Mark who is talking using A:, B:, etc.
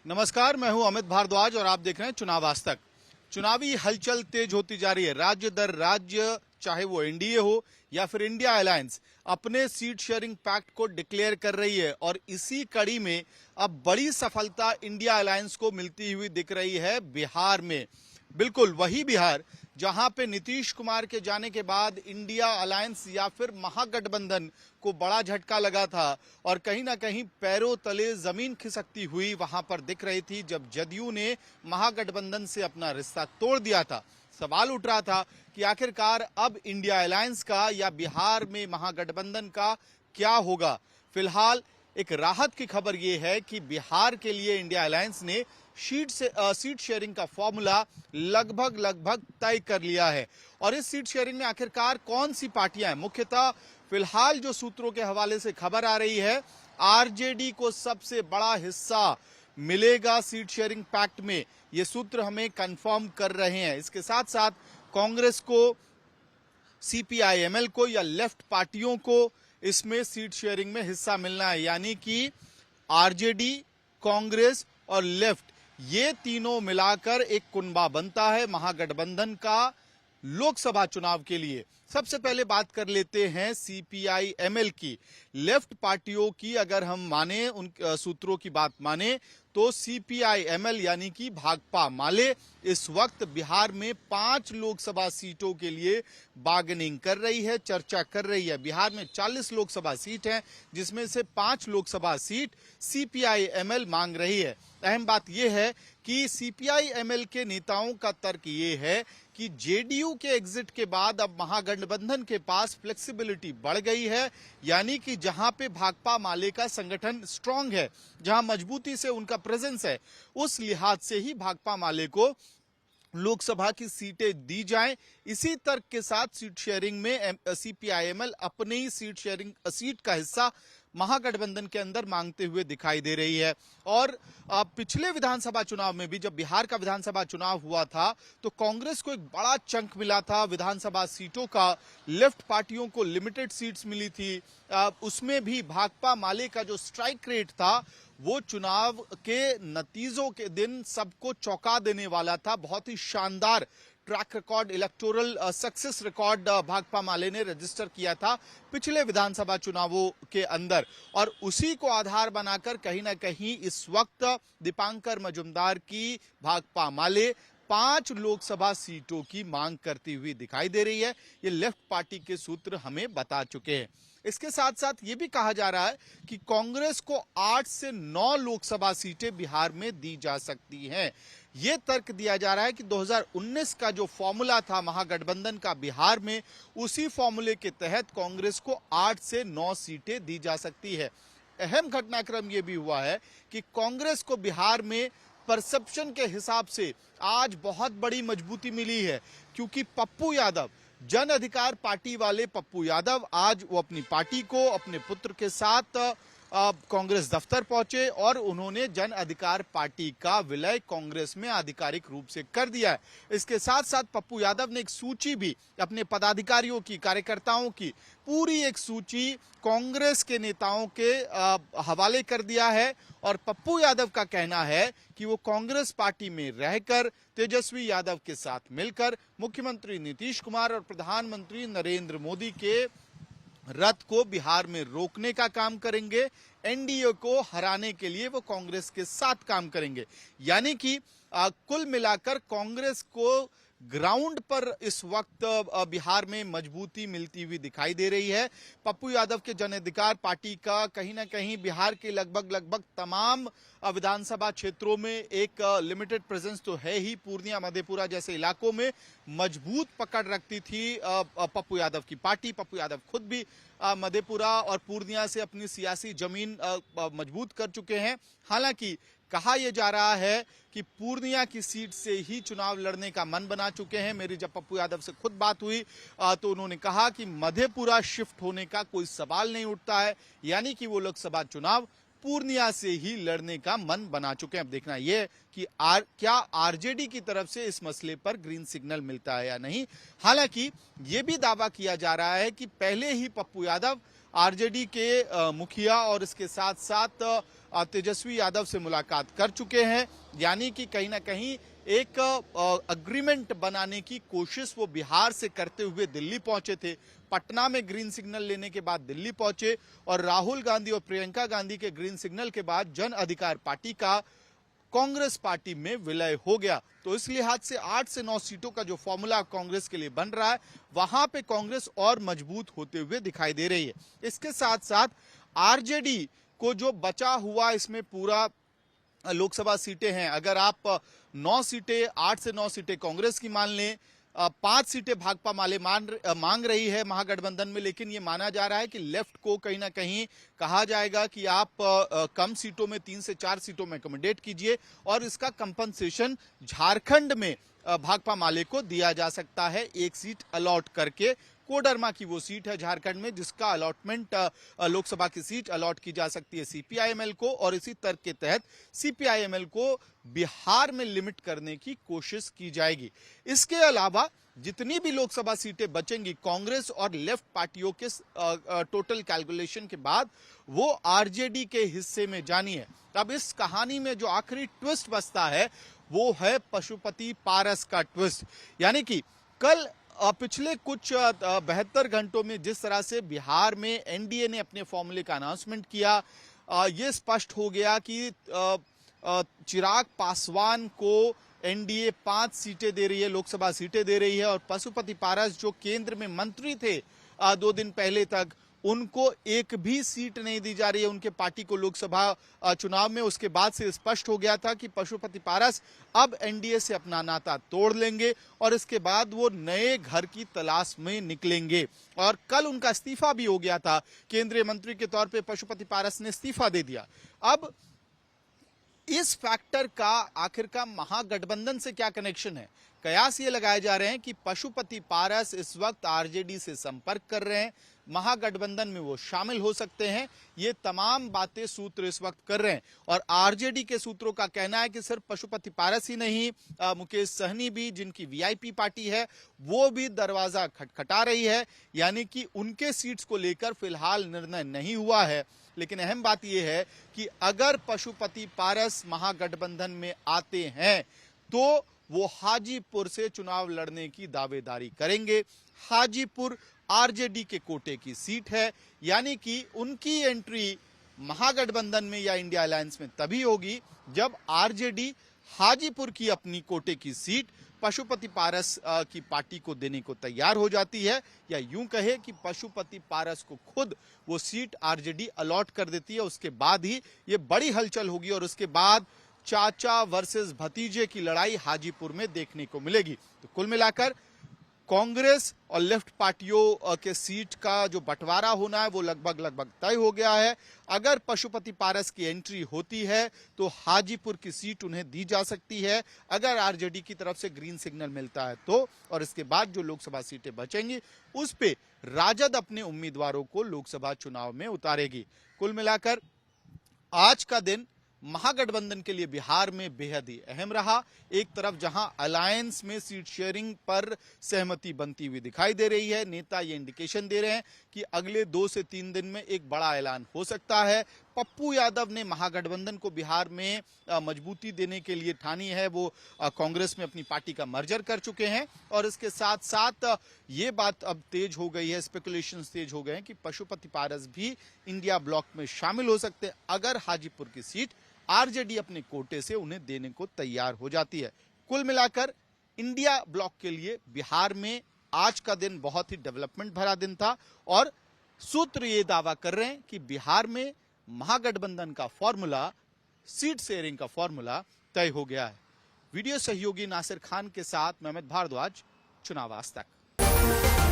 A: नमस्कार, मैं हूं अमित भारद्वाज और आप देख रहे हैं चुनाव आज तक। चुनावी हलचल तेज होती जा रही है। राज्य दर राज्य, चाहे वो एनडीए हो या फिर इंडिया अलायंस, अपने सीट शेयरिंग पैक्ट को डिक्लेयर कर रही है और इसी कड़ी में अब बड़ी सफलता इंडिया अलायंस को मिलती हुई दिख रही है बिहार में। बिल्कुल वही बिहार जहां पे नीतीश कुमार के जाने के बाद इंडिया अलायंस या फिर महागठबंधन को बड़ा झटका लगा था और कहीं ना कहीं पैरों तले जमीन खिसकती हुई वहां पर दिख रही थी जब जदयू ने महागठबंधन से अपना रिश्ता तोड़ दिया था। सवाल उठ रहा था कि आखिरकार अब इंडिया अलायंस का या बिहार में महागठबंधन का क्या होगा। फिलहाल एक राहत की खबर यह है कि बिहार के लिए इंडिया अलायंस ने सीट शेयरिंग का फॉर्मूला लगभग तय कर लिया है। और इस सीट शेयरिंग में आखिरकार कौन सी पार्टियां हैं, मुख्यतः फिलहाल जो सूत्रों के हवाले से खबर आ रही है, आरजेडी को सबसे बड़ा हिस्सा मिलेगा सीट शेयरिंग पैक्ट में। ये सूत्र हमें कंफर्म कर रहे हैं। इसके साथ साथ कांग्रेस को, सीपीआई-एमएल को या लेफ्ट पार्टियों को इसमें सीट शेयरिंग में हिस्सा मिलना है, यानी कि आरजेडी, कांग्रेस और लेफ्ट, ये तीनों मिलाकर एक कुनबा बनता है महागठबंधन का लोकसभा चुनाव के लिए। सबसे पहले बात कर लेते हैं सीपीआई-एमएल की। लेफ्ट पार्टियों की अगर हम माने, उन सूत्रों की बात माने, तो सीपीआई-एमएल यानी कि भाकपा माले इस वक्त बिहार में 5 लोकसभा सीटों के लिए बार्गेनिंग कर रही है, चर्चा कर रही है। बिहार में 40 लोकसभा सीट हैं, जिसमें से 5 लोकसभा सीट सीपीआई-एमएल मांग रही है। अहम बात यह है कि सीपीआई-एमएल के नेताओं का तर्क ये है कि जेडीयू के एग्जिट के बाद अब महागठबंधन के पास फ्लेक्सिबिलिटी बढ़ गई है, यानी कि जहां पे भाकपा माले का संगठन स्ट्रांग है, जहां मजबूती से उनका प्रेजेंस है, उस लिहाज से ही भाकपा माले को लोकसभा की सीटें दी जाएं। इसी तर्क के साथ सीट शेयरिंग में सीपीआई-एमएल अपनी ही सीट का हिस्सा महागठबंधन के अंदर मांगते हुए दिखाई दे रही है। और पिछले विधानसभा चुनाव में भी, जब बिहार का विधानसभा चुनाव हुआ था, तो कांग्रेस को एक बड़ा चंक मिला था विधानसभा सीटों का, लेफ्ट पार्टियों को लिमिटेड सीट्स मिली थी। उसमें भी भाकपा माले का जो स्ट्राइक रेट था वो चुनाव के नतीजों के दिन सबको चौंका देने वाला था। बहुत ही शानदार track record, electoral success record Bhakpa Maale ने रजिस्टर किया था पिछले विधानसभा चुनावों के अंदर। और उसी को आधार बनाकर कहीं ना कहीं इस वक्त दीपांकर मजुमदार की भाकपा माले 5 लोकसभा सीटों की मांग करती हुई दिखाई दे रही है। ये लेफ्ट पार्टी के सूत्र हमें बता चुके हैं। इसके साथ साथ ये भी कहा जा रहा है कि कांग्रेस को 8 से 9 लोकसभा सीटें बिहार में दी जा सकती हैं। ये तर्क दिया जा रहा है कि 2019 का जो फॉर्मूला था महागठबंधन का बिहार में, उसी फॉर्मूले के तहत कांग्रेस को 8 से 9 सीटें दी जा सकती है। अहम घटनाक्रम यह भी हुआ है कि कांग्रेस को बिहार में परसेप्शन के हिसाब से आज बहुत बड़ी मजबूती मिली है, क्योंकि पप्पू यादव, जन अधिकार पार्टी वाले पप्पू यादव, आज वो अपनी पार्टी को अपने पुत्र के साथ कांग्रेस दफ्तर पहुंचे और उन्होंने जन अधिकार पार्टी का विलय कांग्रेस में आधिकारिक रूप से कर दिया है। इसके साथ साथ पप्पू यादव ने एक सूची भी अपने पदाधिकारियों की, कार्यकर्ताओं की पूरी एक सूची कांग्रेस के नेताओं के हवाले कर दिया है। और पप्पू यादव का कहना है कि वो कांग्रेस पार्टी में रहकर तेजस्वी यादव के साथ मिलकर मुख्यमंत्री नीतीश कुमार और प्रधानमंत्री नरेंद्र मोदी के रथ को बिहार में रोकने का काम करेंगे। एनडीए को हराने के लिए वो कांग्रेस के साथ काम करेंगे। यानी कि कुल मिलाकर कांग्रेस को ग्राउंड पर इस वक्त बिहार में मजबूती मिलती हुई दिखाई दे रही है। पप्पू यादव के जन अधिकार पार्टी का कहीं ना कहीं बिहार के लगभग तमाम विधानसभा क्षेत्रों में एक लिमिटेड प्रेजेंस तो है ही। पूर्णिया, मधेपुरा जैसे इलाकों में मजबूत पकड़ रखती थी पप्पू यादव की पार्टी। पप्पू यादव खुद भी मधेपुरा और पूर्णिया से अपनी सियासी जमीन मजबूत कर चुके हैं। हालांकि कहा यह जा रहा है कि पूर्णिया की सीट से ही चुनाव लड़ने का मन बना चुके हैं। मेरी जब पप्पू यादव से खुद बात हुई तो उन्होंने कहा कि मधेपुरा शिफ्ट होने का कोई सवाल नहीं उठता है, यानी कि वो लोकसभा चुनाव पूर्णिया से ही लड़ने का मन बना चुके हैं। अब देखना यह कि क्या आरजेडी की तरफ से इस मसले पर ग्रीन सिग्नल मिलता है या नहीं। हालांकि यह भी दावा किया जा रहा है कि पहले ही पप्पू यादव आरजेडी के मुखिया और इसके साथ साथ तेजस्वी यादव से मुलाकात कर चुके हैं। यानी कि कहीं ना कहीं एक अग्रीमेंट बनाने की कोशिश वो बिहार से करते हुए दिल्ली पहुंचे थे। पटना में ग्रीन सिग्नल लेने के बाद दिल्ली पहुंचे और राहुल गांधी और प्रियंका गांधी के ग्रीन सिग्नल के बाद जन अधिकार पार्टी का कांग्रेस पार्टी में विलय हो गया। तो इस लिहाज से 8 से 9 सीटों का जो फॉर्मूला कांग्रेस के लिए बन रहा है, वहां पे कांग्रेस और मजबूत होते हुए दिखाई दे रही है। इसके साथ साथ आरजेडी को जो बचा हुआ इसमें पूरा लोकसभा सीटें हैं, अगर आप 9 सीटें 8 से 9 सीटें कांग्रेस की मान लें, 5 सीटें भाकपा माले मांग रही है महागठबंधन में, लेकिन ये माना जा रहा है कि लेफ्ट को कहीं ना कहीं कहा जाएगा कि आप कम सीटों में 3 से 4 सीटों में अकोमोडेट कीजिए और इसका कंपनसेशन झारखंड में भाकपा माले को दिया जा सकता है, एक सीट अलॉट करके। कोडरमा की वो सीट है झारखंड में जिसका अलॉटमेंट लोकसभा की सीट अलॉट की जा सकती है सीपीआईएमएल को, और इसी तर्क के तहत सीपीआईएमएल को बिहार में लिमिट करने की कोशिश की जाएगी। इसके अलावा जितनी भी लोकसभा सीटें बचेंगी कांग्रेस और लेफ्ट पार्टियों के टोटल कैलकुलेशन के बाद वो आरजेडी के हिस्से में जानी है। अब इस कहानी में जो आखिरी ट्विस्ट बचता है वो है पशुपति पारस का ट्विस्ट। यानी कि कल पिछले कुछ 72 घंटों में जिस तरह से बिहार में एनडीए ने अपने फॉर्मूले का अनाउंसमेंट किया, ये स्पष्ट हो गया कि चिराग पासवान को एनडीए 5 सीटें दे रही है, लोकसभा सीटें दे रही है, और पशुपति पारस जो केंद्र में मंत्री थे 2 दिन पहले तक, उनको एक भी सीट नहीं दी जा रही है उनके पार्टी को लोकसभा चुनाव में। उसके बाद से स्पष्ट हो गया था कि पशुपति पारस अब एनडीए से अपना नाता तोड़ लेंगे और इसके बाद वो नए घर की तलाश में निकलेंगे। और कल उनका इस्तीफा भी हो गया था, केंद्रीय मंत्री के तौर पे पशुपति पारस ने इस्तीफा दे दिया। अब इस फैक्टर का आखिर का महागठबंधन से क्या कनेक्शन है? कयास ये लगाए जा रहे हैं कि पशुपति पारस इस वक्त आरजेडी से संपर्क कर रहे हैं, महागठबंधन में वो शामिल हो सकते हैं। ये तमाम बातें सूत्र इस वक्त कर रहे हैं और आरजेडी के सूत्रों का कहना है कि सिर्फ पशुपति पारस ही नहीं, मुकेश सहनी भी, जिनकी वीआईपी पार्टी है, वो भी दरवाजा खटखटा रही है। यानी कि उनके सीट्स को लेकर फिलहाल निर्णय नहीं हुआ है। लेकिन अहम बात यह है कि अगर पशुपति पारस महागठबंधन में आते हैं तो वो हाजीपुर से चुनाव लड़ने की दावेदारी करेंगे। हाजीपुर आरजेडी के कोटे की सीट है, यानी कि उनकी एंट्री महागठबंधन में या इंडिया अलायंस में तभी होगी जब आरजेडी हाजीपुर की अपनी कोटे की सीट पशुपति पारस की पार्टी को देने को तैयार हो जाती है, या यूं कहे कि पशुपति पारस को खुद वो सीट आरजेडी अलॉट कर देती है। उसके बाद ही ये बड़ी हलचल होगी और उसके बाद चाचा वर्सेस भतीजे की लड़ाई हाजीपुर में देखने को मिलेगी। तो कुल मिलाकर कांग्रेस और लेफ्ट पार्टियों के सीट का जो बंटवारा होना है वो लगभग तय हो गया है। अगर पशुपति पारस की एंट्री होती है तो हाजीपुर की सीट उन्हें दी जा सकती है, अगर आरजेडी की तरफ से ग्रीन सिग्नल मिलता है तो। और इसके बाद जो लोकसभा सीटें बचेंगी उस पे राजद अपने उम्मीदवारों को लोकसभा चुनाव में उतारेगी। कुल मिलाकर आज का दिन महागठबंधन के लिए बिहार में बेहद ही अहम रहा। एक तरफ जहां अलायंस में सीट शेयरिंग पर सहमति बनती हुई दिखाई दे रही है, नेता ये इंडिकेशन दे रहे हैं कि अगले 2 से 3 दिन में एक बड़ा ऐलान हो सकता है। पप्पू यादव ने महागठबंधन को बिहार में मजबूती देने के लिए ठानी है, वो कांग्रेस में अपनी पार्टी का मर्जर कर चुके हैं। और इसके साथ साथ ये बात अब तेज हो गई है, स्पेकुलेशंस तेज हो गए हैं कि पशुपति पारस भी इंडिया ब्लॉक में शामिल हो सकते हैं अगर हाजीपुर की सीट आरजेडी अपने कोटे से उन्हें देने को तैयार हो जाती है। कुल मिलाकर इंडिया ब्लॉक के लिए बिहार में आज का दिन बहुत ही डेवलपमेंट भरा दिन था और सूत्र ये दावा कर रहे हैं कि बिहार में महागठबंधन का फॉर्मूला, सीट शेयरिंग का फॉर्मूला तय हो गया है। वीडियो सहयोगी नासिर खान के साथ मेहमद भारद्वाज, चुनाव आज तक।